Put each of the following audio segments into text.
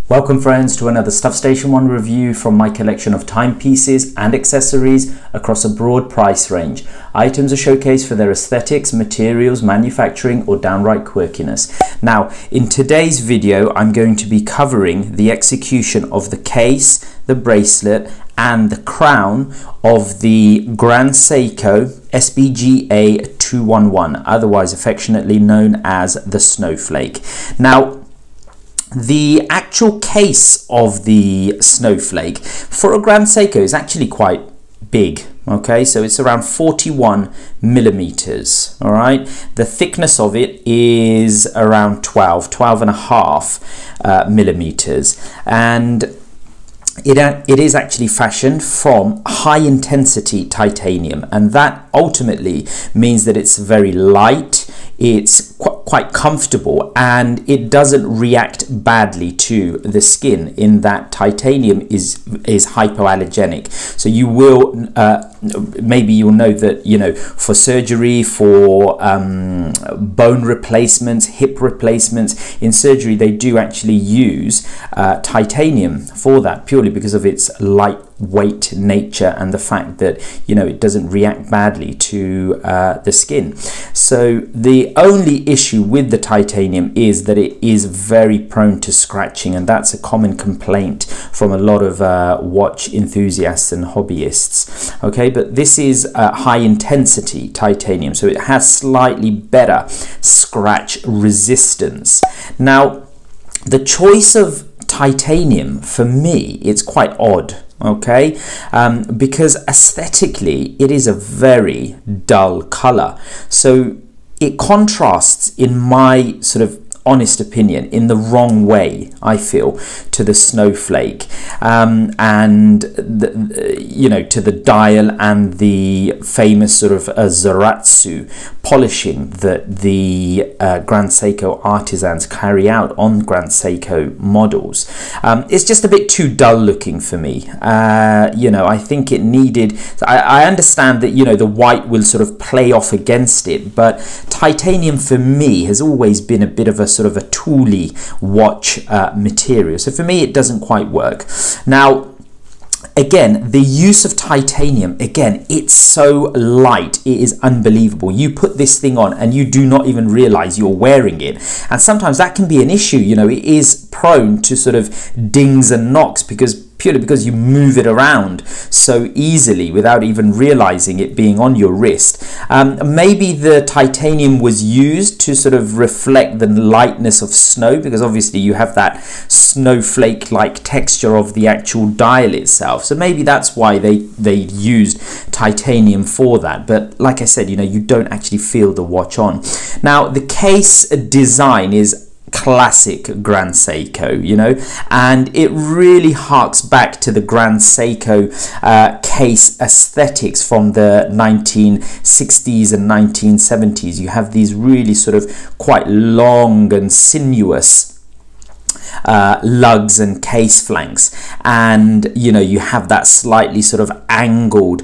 Welcome friends to another Stuff Station 1 review from my collection of timepieces and accessories across a broad price range. Items are showcased for their aesthetics, materials, manufacturing or downright quirkiness. Now in today's video I'm going to be covering the execution of the case, the bracelet and the crown of the Grand Seiko SBGA211, otherwise affectionately known as the Snowflake. Now the actual case of the Snowflake for a Grand Seiko is actually quite big. Okay, so it's around 41 millimeters. All right, the thickness of it is around 12 and a half millimeters, and it is actually fashioned from high intensity titanium, and that ultimately means that it's very light, it's quite comfortable, and it doesn't react badly to the skin in that titanium is hypoallergenic. So you will maybe you'll know that, you know, for surgery, for bone replacements, hip replacements, in surgery they do actually use titanium for that, purely because of its lightweight nature and the fact that, you know, it doesn't react badly to the skin. So the only issue with the titanium is that it is very prone to scratching, and that's a common complaint from a lot of watch enthusiasts and hobbyists. Okay, but this is high intensity titanium, so it has slightly better scratch resistance. Now the choice of titanium for me, it's quite odd. Okay, because aesthetically it is a very dull color, so it contrasts, in my sort of honest opinion, in the wrong way, I feel, to the Snowflake, and you know, to the dial and the famous sort of Zaratsu polishing that the Grand Seiko artisans carry out on Grand Seiko models. It's just a bit too dull looking for me. You know, I think it needed, I understand that, you know, the white will sort of play off against it, but titanium for me has always been a bit of a sort of a tooly watch material, so for me it doesn't quite work. Now again, the use of titanium, again, it's so light, it is unbelievable. You put this thing on and you do not even realize you're wearing it, and sometimes that can be an issue. You know, it is prone to sort of dings and knocks purely because you move it around so easily without even realizing it being on your wrist. Maybe the titanium was used to sort of reflect the lightness of snow, because obviously you have that snowflake-like texture of the actual dial itself. So maybe that's why they used titanium for that. But like I said, you know, you don't actually feel the watch on. Now the case design is classic Grand Seiko, you know, and it really harks back to the Grand Seiko case aesthetics from the 1960s and 1970s. You have these really sort of quite long and sinuous lugs and case flanks, and you know, you have that slightly sort of angled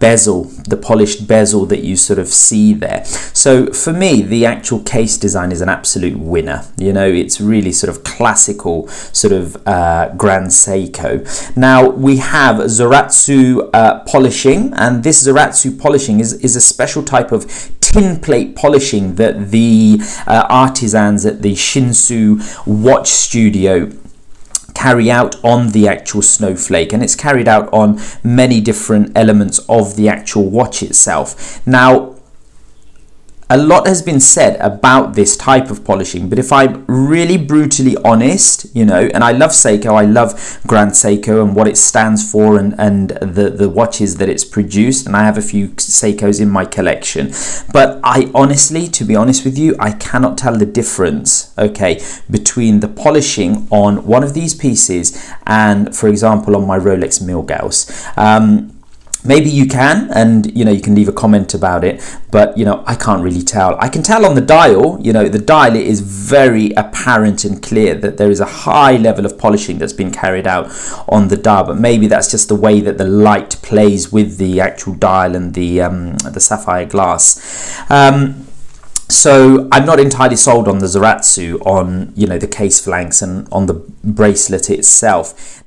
bezel, the polished bezel that you sort of see there. So for me, the actual case design is an absolute winner. You know, it's really sort of classical sort of Grand Seiko. Now we have Zaratsu polishing, and this Zaratsu polishing is a special type of tin plate polishing that the artisans at the Shinsu watch studio carry out on the actual Snowflake, and it's carried out on many different elements of the actual watch itself. Now a lot has been said about this type of polishing, but if I'm really brutally honest, you know, and I love Seiko, I love Grand Seiko and what it stands for, and the watches that it's produced, and I have a few Seikos in my collection, but I honestly, to be honest with you, I cannot tell the difference, okay, between the polishing on one of these pieces and, for example, on my Rolex Milgauss. Maybe you can, and you know, you can leave a comment about it, but you know, I can't really tell. I can tell on the dial, you know, the dial, it is very apparent and clear that there is a high level of polishing that's been carried out on the dial, but maybe that's just the way that the light plays with the actual dial and the sapphire glass. So I'm not entirely sold on the Zaratsu, on, you know, the case flanks and on the bracelet itself.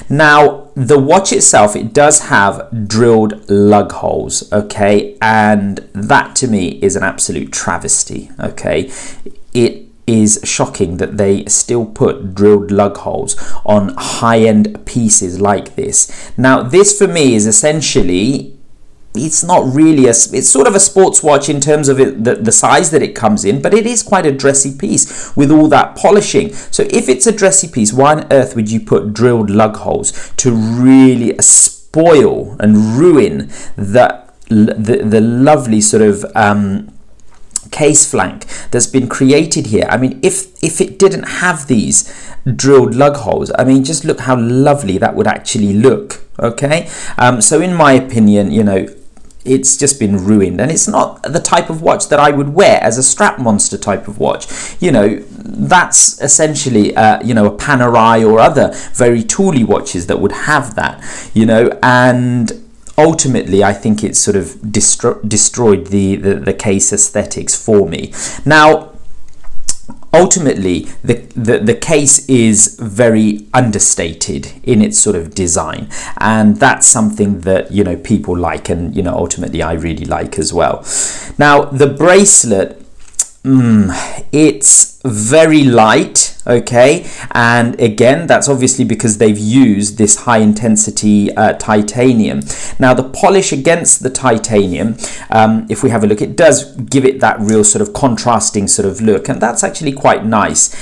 Now, the watch itself, it does have drilled lug holes, okay, and that to me is an absolute travesty, okay. It is shocking that they still put drilled lug holes on high-end pieces like this. Now, this for me is essentially, it's not really it's sort of a sports watch in terms of the size that it comes in, but it is quite a dressy piece with all that polishing. So if it's a dressy piece, why on earth would you put drilled lug holes to really spoil and ruin the lovely sort of case flank that's been created here? I mean, if it didn't have these drilled lug holes, I mean, just look how lovely that would actually look, okay. So in my opinion, you know, it's just been ruined, and it's not the type of watch that I would wear as a strap monster type of watch. You know, that's essentially you know, a Panerai or other very tooly watches that would have that, you know, and ultimately I think it's sort of destroyed the case aesthetics for me. Now, ultimately the case is very understated in its sort of design, and that's something that, you know, people like, and, you know, ultimately I really like as well. Now, the bracelet, it's very light, okay, and again, that's obviously because they've used this high intensity titanium. Now, the polish against the titanium, if we have a look, it does give it that real sort of contrasting sort of look, and that's actually quite nice.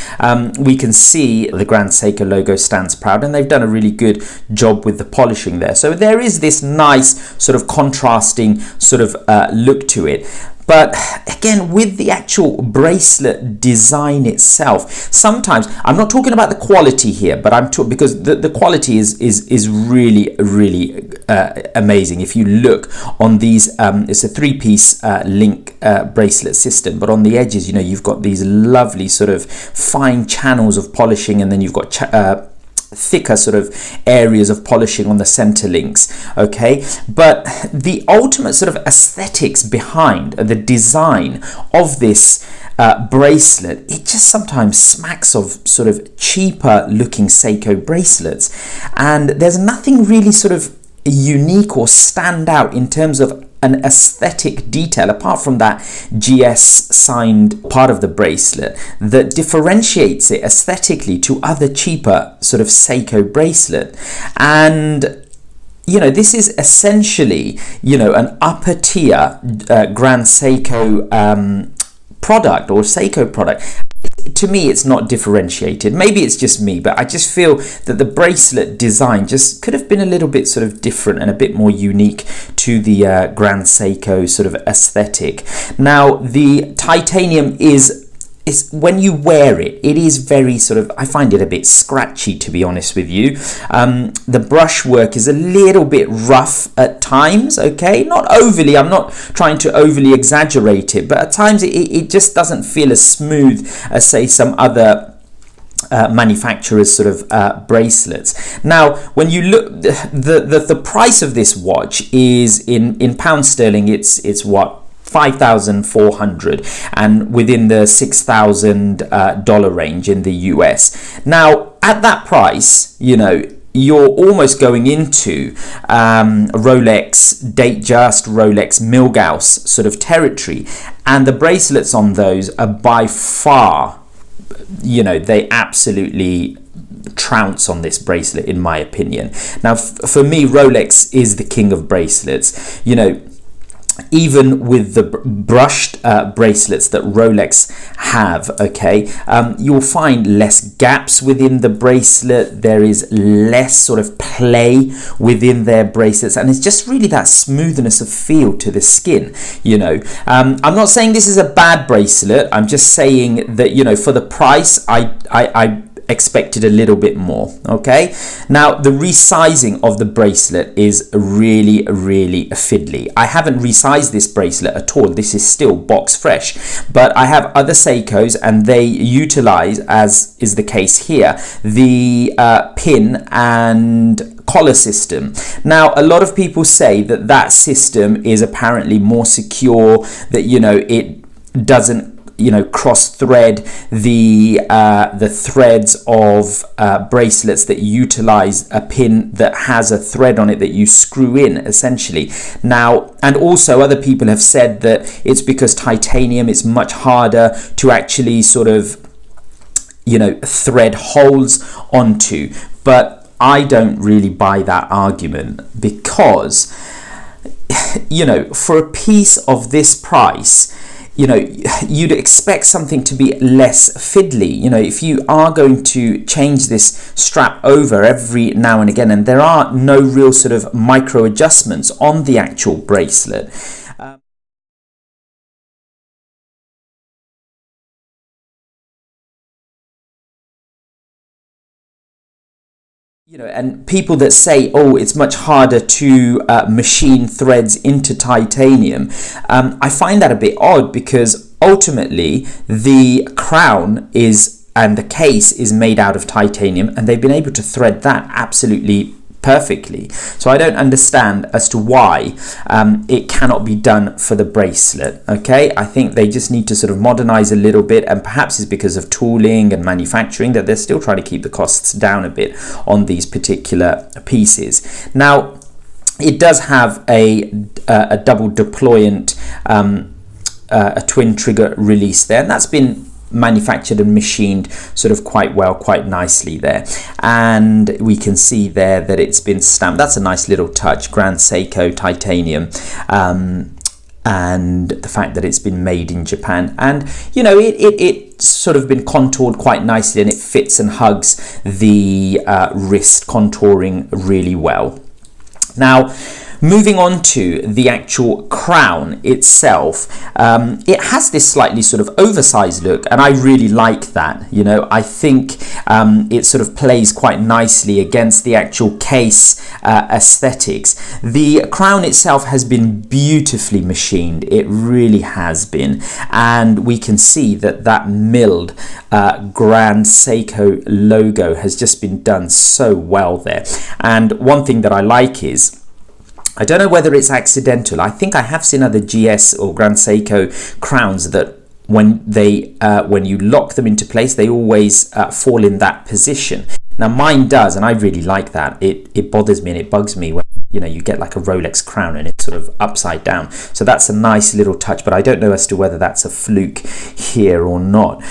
We can see the Grand Seiko logo stands proud, and they've done a really good job with the polishing there. So there is this nice sort of contrasting sort of look to it. But again, with the actual bracelet design itself, sometimes, I'm not talking about the quality here, but I'm talking, because the quality is really amazing. If you look on these, it's a 3-piece link bracelet system, but on the edges, you know, you've got these lovely sort of fine channels of polishing, and then you've got thicker sort of areas of polishing on the center links, okay. But the ultimate sort of aesthetics behind the design of this bracelet, it just sometimes smacks of sort of cheaper looking Seiko bracelets, and there's nothing really sort of unique or stand out in terms of an aesthetic detail apart from that GS signed part of the bracelet that differentiates it aesthetically to other cheaper sort of Seiko bracelet. And, you know, this is essentially, you know, an upper tier Grand Seiko product, or Seiko product. To me, it's not differentiated. Maybe it's just me, but I just feel that the bracelet design just could have been a little bit sort of different and a bit more unique to the Grand Seiko sort of aesthetic. Now, the titanium is when you wear it, it is very sort of, I find it a bit scratchy, to be honest with you. The brushwork is a little bit rough at times, okay? Not overly, I'm not trying to overly exaggerate it, but at times it just doesn't feel as smooth as, say, some other manufacturers sort of bracelets. Now, when you look, the price of this watch is in pounds sterling, it's what, 5,400, and within the $6,000 range in the US. Now, at that price, you know, you're almost going into Rolex Datejust, Rolex Milgauss sort of territory, and the bracelets on those are by far, you know, they absolutely trounce on this bracelet, in my opinion. Now, for me, Rolex is the king of bracelets. You know, even with the brushed bracelets that Rolex have, okay, you'll find less gaps within the bracelet. There is less sort of play within their bracelets, and it's just really that smoothness of feel to the skin, you know. I'm not saying this is a bad bracelet. I'm just saying that, you know, for the price, I expected a little bit more, okay. Now, the resizing of the bracelet is really fiddly. I haven't resized this bracelet at all. This is still box fresh, but I have other Seikos, and they utilize, as is the case here, the pin and collar system. Now, a lot of people say that that system is apparently more secure, that, you know, it doesn't, you know, cross thread the threads of bracelets that utilize a pin that has a thread on it that you screw in, essentially. Now, and also other people have said that it's because titanium is much harder to actually sort of, you know, thread holes onto. But I don't really buy that argument, because, you know, for a piece of this price, you know, you'd expect something to be less fiddly. You know, if you are going to change this strap over every now and again, and there are no real sort of micro adjustments on the actual bracelet, you know, and people that say, oh, it's much harder to machine threads into titanium, I find that a bit odd, because ultimately the crown is, and the case is made out of titanium, and they've been able to thread that absolutely perfectly. So I don't understand as to why it cannot be done for the bracelet. Okay, I think they just need to sort of modernize a little bit, and perhaps it's because of tooling and manufacturing that they're still trying to keep the costs down a bit on these particular pieces. Now, it does have a double deployant, a twin trigger release there, and that's been manufactured and machined sort of quite well, quite nicely there, and we can see there that it's been stamped. That's a nice little touch, Grand Seiko titanium, and the fact that it's been made in Japan, and you know, it's sort of been contoured quite nicely, and it fits and hugs the wrist contouring really well. Now, moving on to the actual crown itself, it has this slightly sort of oversized look, and I really like that. You know, I think it sort of plays quite nicely against the actual case aesthetics. The crown itself has been beautifully machined, it really has been, and we can see that that milled Grand Seiko logo has just been done so well there. And one thing that I like is, I don't know whether it's accidental, I think I have seen other GS or Grand Seiko crowns that when you lock them into place, they always fall in that position. Now mine does, and I really like that. It bothers me and it bugs me when, you know, you get like a Rolex crown and it's sort of upside down. So that's a nice little touch, but I don't know as to whether that's a fluke here or not.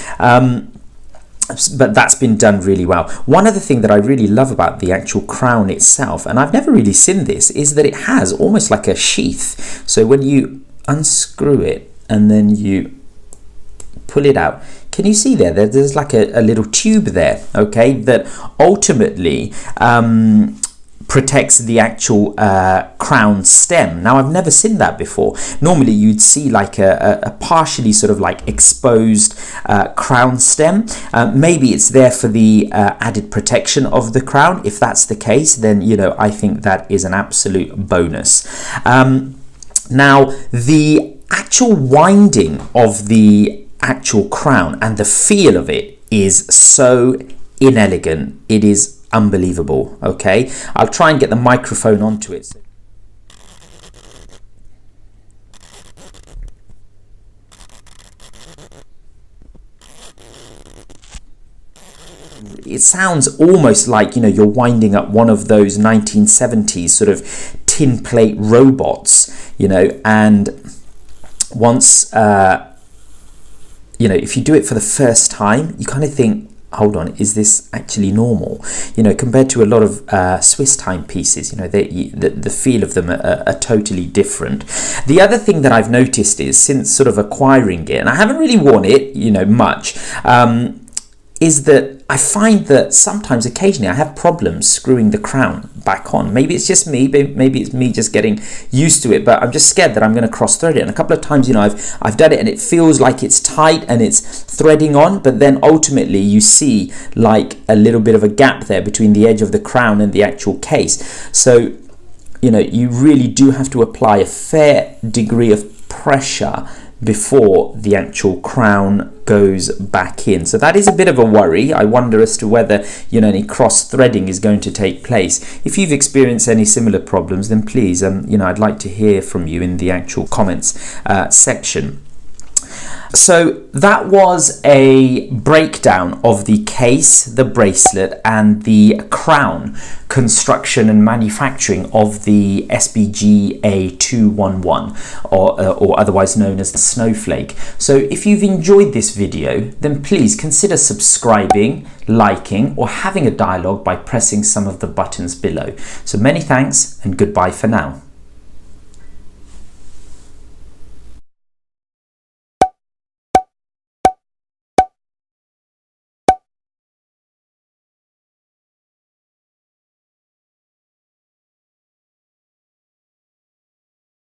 But that's been done really well. One other thing that I really love about the actual crown itself, and I've never really seen this, is that it has almost like a sheath. So when you unscrew it and then you pull it out, can you see there's like a little tube there, okay, that ultimately protects the actual crown stem. Now, I've never seen that before. Normally you'd see like a partially sort of like exposed crown stem. Maybe it's there for the added protection of the crown. If that's the case, then, you know, I think that is an absolute bonus. Now, the actual winding of the actual crown and the feel of it is so inelegant. It is unbelievable. Okay, I'll try and get the microphone onto it. It sounds almost like, you know, you're winding up one of those 1970s sort of tin plate robots, you know, and once you know, if you do it for the first time, you kind of think, hold on, is this actually normal? You know, compared to a lot of Swiss timepieces, you know, the feel of them are totally different. The other thing that I've noticed is, since sort of acquiring it, and I haven't really worn it, you know, much, is that I find that sometimes, occasionally, I have problems screwing the crown back on. Maybe it's just me, maybe it's me just getting used to it, but I'm just scared that I'm going to cross thread it. And a couple of times, you know, I've done it and it feels like it's tight and it's threading on, but then ultimately you see like a little bit of a gap there between the edge of the crown and the actual case. So, you know, you really do have to apply a fair degree of pressure before the actual crown goes back in. So that is a bit of a worry. I wonder as to whether, you know, any cross threading is going to take place. If you've experienced any similar problems, then please, you know, I'd like to hear from you in the actual comments section. So that was a breakdown of the case, the bracelet, and the crown construction and manufacturing of the SBGA211, or otherwise known as the Snowflake. So if you've enjoyed this video, then please consider subscribing, liking, or having a dialogue by pressing some of the buttons below. So many thanks and goodbye for now.